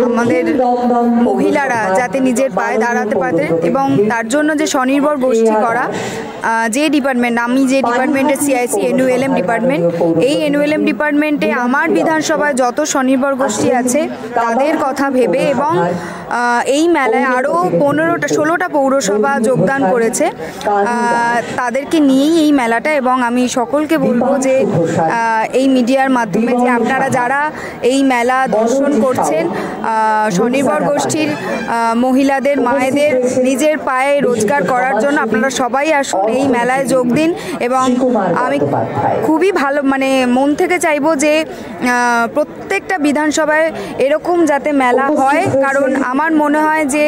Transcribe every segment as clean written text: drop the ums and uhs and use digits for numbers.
আমাদের মহিলারা যাতে নিজের পায়ে দাঁড়াতে পারে এবং তার জন্য যে স্বনির্ভর গোষ্ঠী করা, যে ডিপার্টমেন্ট, আমি যে ডিপার্টমেন্টে সিআইসি NULM ডিপার্টমেন্ট, এই NULM ডিপার্টমেন্টে আমার বিধানসভায় যত স্বনির্ভর গোষ্ঠী আছে তাদের কথা ভেবে এবং এই মেলায় আরও 16টা পৌরসভা যোগদান করেছে, তাদেরকে নিয়েই এই মেলাটা। এবং আমি সকলকে বলবো যে এই মিডিয়ার মাধ্যমে যে আপনারা যারা এই মেলা দর্শন করছেন, স্বনির্ভর গোষ্ঠীর মহিলাদের, মায়েদের নিজের পায়ে রোজগার করার জন্য আপনারা সবাই আসুন, এই মেলায় যোগ দিন। এবং আমি খুবই ভালো মন থেকে চাইবো যে প্রত্যেকটা বিধানসভায় এরকম যাতে মেলা হয়, কারণ আমার মনে হয় যে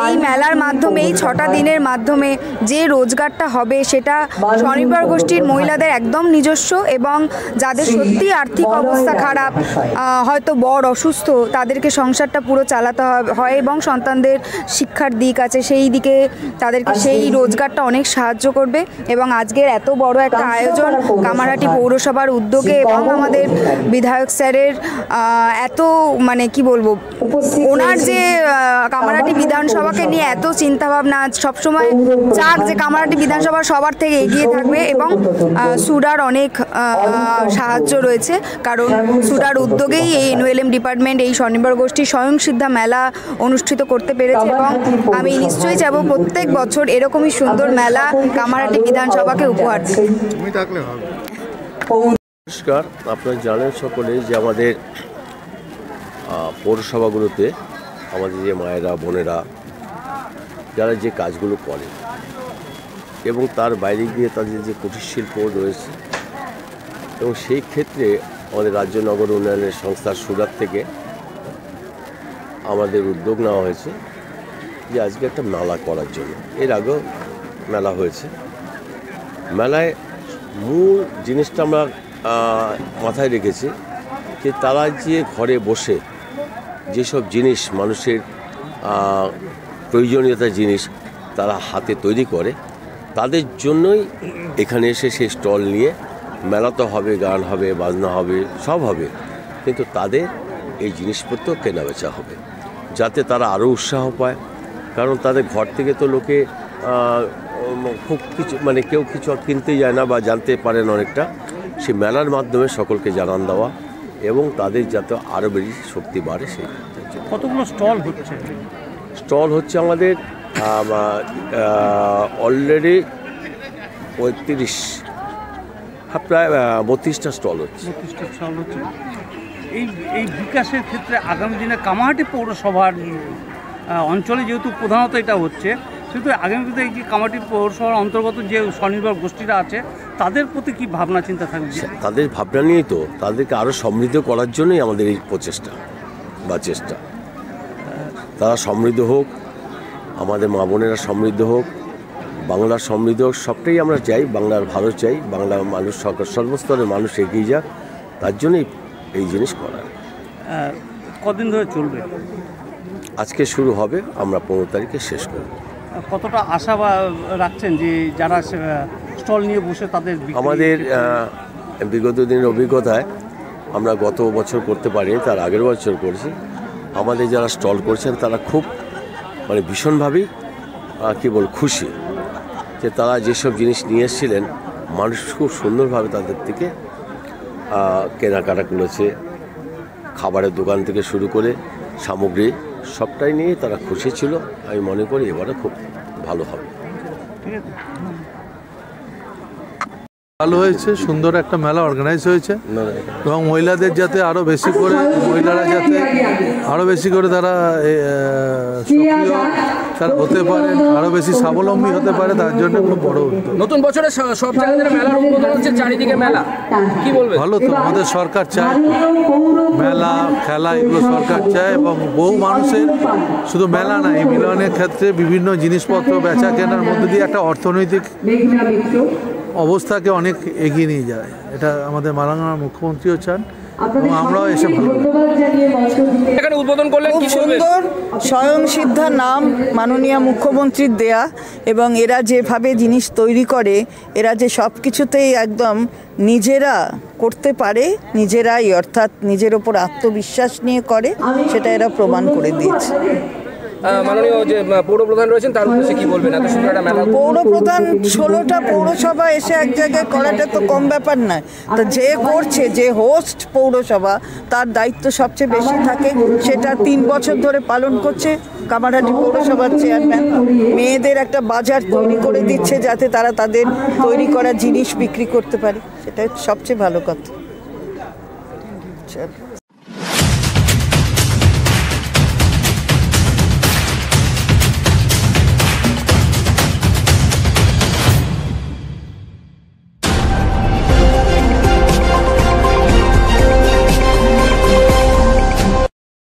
এই মেলার মাধ্যমে, এই 6টা দিনের মাধ্যমে যে রোজগারটা হবে সেটা স্বনির্ভর গোষ্ঠীর মহিলাদের একদম নিজস্ব, এবং যাদের সত্যি আর্থিক অবস্থা খারাপ, হয়তো বড় অসুস্থ, তাদেরকে সংসারটা পুরো চালাতে হয় এবং সন্তানদের শিক্ষার দিক আছে, সেই দিকে তাদেরকে সেই রোজগারটা অনেক সাহায্য করবে। এবং আজকের এত বড় একটা আয়োজন কামারহাটি পৌরসভার উদ্যোগে এবং আমাদের বিধায়ক স্যারের এত কি বলবো, ওনার যে কামারহাটি বিধানসভাকে নিয়ে এত চিন্তাভাবনা, সবসময় চাক যে কামারহাটি বিধানসভা সবার থেকে এগিয়ে থাকবে। এবং সুডার অনেক সাহায্য রয়েছে, কারণ সুডার উদ্যোগেই এই NULM ডিপার্টমেন্ট এই স্বনির্ভর গোষ্ঠী স্বয়ংসিদ্ধা মেলা অনুষ্ঠিত করতে পেরেছে। এবং আমি নিশ্চয়ই চাইবো প্রত্যেক বছর এরকমই সুন্দর মেলা কামারহাটি বিধানসভাকে উপহার দিতে। নমস্কার, আপনারা জানেন সকলে যে আমাদের পৌরসভাগুলোতে আমাদের যে মায়েরা, বোনেরা যারা যে কাজগুলো করে এবং তার বাইরে গিয়ে তাদের যে কুটির শিল্প রয়েছে, এবং সেই ক্ষেত্রে আমাদের রাজ্য নগর উন্নয়নের সংস্থার সুরাত থেকে আমাদের উদ্যোগ নেওয়া হয়েছে যে আজকে একটা মেলা করার জন্য। এর আগেও মেলা হয়েছে। মেলায় মূল জিনিসটা আমরা মাথায় রেখেছি যে তারা যে ঘরে বসে যেসব জিনিস, মানুষের প্রয়োজনীয়তার জিনিস তারা হাতে তৈরি করে, তাদের জন্যই এখানে এসে সেই স্টল নিয়ে মেলা তো হবে, গান হবে, বাজনা হবে, সব হবে, কিন্তু তাদের এই জিনিসপত্র কেনাবেচা হবে যাতে তারা আরও উৎসাহ পায়। কারণ তাদের ঘর থেকে তো লোকে খুব কিছু কেউ কিছু কিনতে যায় না বা জানতে পারেন অনেকটা, সেই মেলার মাধ্যমে সকলকে জানান দেওয়া এবং তাদের যাতে আরও বেশি শক্তি বাড়ে। সেই কতগুলো স্টল হচ্ছে? স্টল হচ্ছে আমাদের অলরেডি 35, প্রায় 32টা স্টল হচ্ছে। এই বিকাশের ক্ষেত্রে আগামী দিনে কামারহাটি পৌরসভার অঞ্চলে যেহেতু প্রধানত এটা হচ্ছে, সেহেতু আগামী দিনে এই যে কামারহাটি পৌরসভার অন্তর্গত যে স্বনির্ভর গোষ্ঠীরা আছে তাদের প্রতি কি ভাবনা চিন্তা থাকবে? তাদের ভাবনা নিয়েই তো তাদেরকে আরও সমৃদ্ধ করার জন্যই আমাদের এই প্রচেষ্টা বা চেষ্টা। তারা সমৃদ্ধ হোক, আমাদের মা বোনেরা সমৃদ্ধ হোক, বাংলার সমৃদ্ধ হোক, সবটাই আমরা চাই। বাংলার ভালো চাই, বাংলার মানুষ সর্বস্তরের মানুষ এগিয়ে যাক, তার জন্যই এই জিনিস করার। কদিন ধরে চলবে? আজকে শুরু হবে, আমরা 15 তারিখে শেষ করব। কতটা আশা রাখছেন যে যারা স্টল নিয়ে বসে তাদের? আমাদের বিগত দিনের অভিজ্ঞতায় আমরা গত বছর করতে পারিনি, তার আগের বছর করেছি। আমাদের যারা স্টল করছেন তারা খুব ভীষণভাবেই খুশি যে তারা যেসব জিনিস নিয়ে এসেছিলেন মানুষ খুব সুন্দরভাবে তাদের থেকে কেনাকাটা করেছে। খাবারের দোকান থেকে শুরু করে সামগ্রী সবটাই নিয়ে তারা খুশি ছিল। আমি মনে করি এবারে খুব ভালো হবে। ভালো হয়েছে, সুন্দর একটা মেলা অর্গানাইজ হয়েছে এবং মহিলাদের যাতে আরও বেশি করে, মহিলারা যাতে আরও বেশি করে তারা সক্রিয় তারা হতে পারে, আরও বেশি স্বাবলম্বী হতে পারে, তার জন্য খুব বড় উদ্যোগ। নতুন বছরে সব জায়গায় মেলার উদ্বোধন হচ্ছে, চারিদিকে মেলা, কি বলবেন? ভালো তো, আমাদের সরকার চায় মেলা, খেলা এগুলো সরকার চায় এবং বহু মানুষের শুধু মেলা না, এই মিলনের ক্ষেত্রে বিভিন্ন জিনিসপত্র বেচা কেনার মধ্যে দিয়ে একটা অর্থনৈতিক অবস্থাকে অনেক এগিয়ে নিয়ে যায়। এটা আমাদের মালাঙ্গার মুখ্যমন্ত্রীও চান এবং আমরাও এসে ভালো এখানে উদ্বোধন করলেন, খুব কি বলবেন? সুন্দর স্বয়ংসিদ্ধা নাম মাননীয় মুখ্যমন্ত্রীর দেয়া, এবং এরা যেভাবে জিনিস তৈরি করে, এরা যে সব কিছুতেই একদম নিজেরা করতে পারে, নিজেরাই, অর্থাৎ নিজের ওপর আত্মবিশ্বাস নিয়ে করে, সেটা এরা প্রমাণ করে দিয়েছে। মাননীয় যে পৌরপ্রধান রয়েছেন তার উদ্দেশ্যে কি বলবেন? এত সুন্দর একটা মেলা। পৌরপ্রধান 16টা পৌরসভা এসে এক জায়গায় করাটা তো কম ব্যাপার নয়। তা যে করছে, যে হোস্ট পৌরসভা, তার দায়িত্ব সবচেয়ে বেশি থাকে। সেটা 3 বছর ধরে পালন করছে কামারহাটি পৌরসভার চেয়ারম্যান। মেয়েদের একটা বাজার তৈরি করে দিচ্ছে যাতে তারা তাদের তৈরি করা জিনিস বিক্রি করতে পারে, সেটা সবচেয়ে ভালো কথা। চল।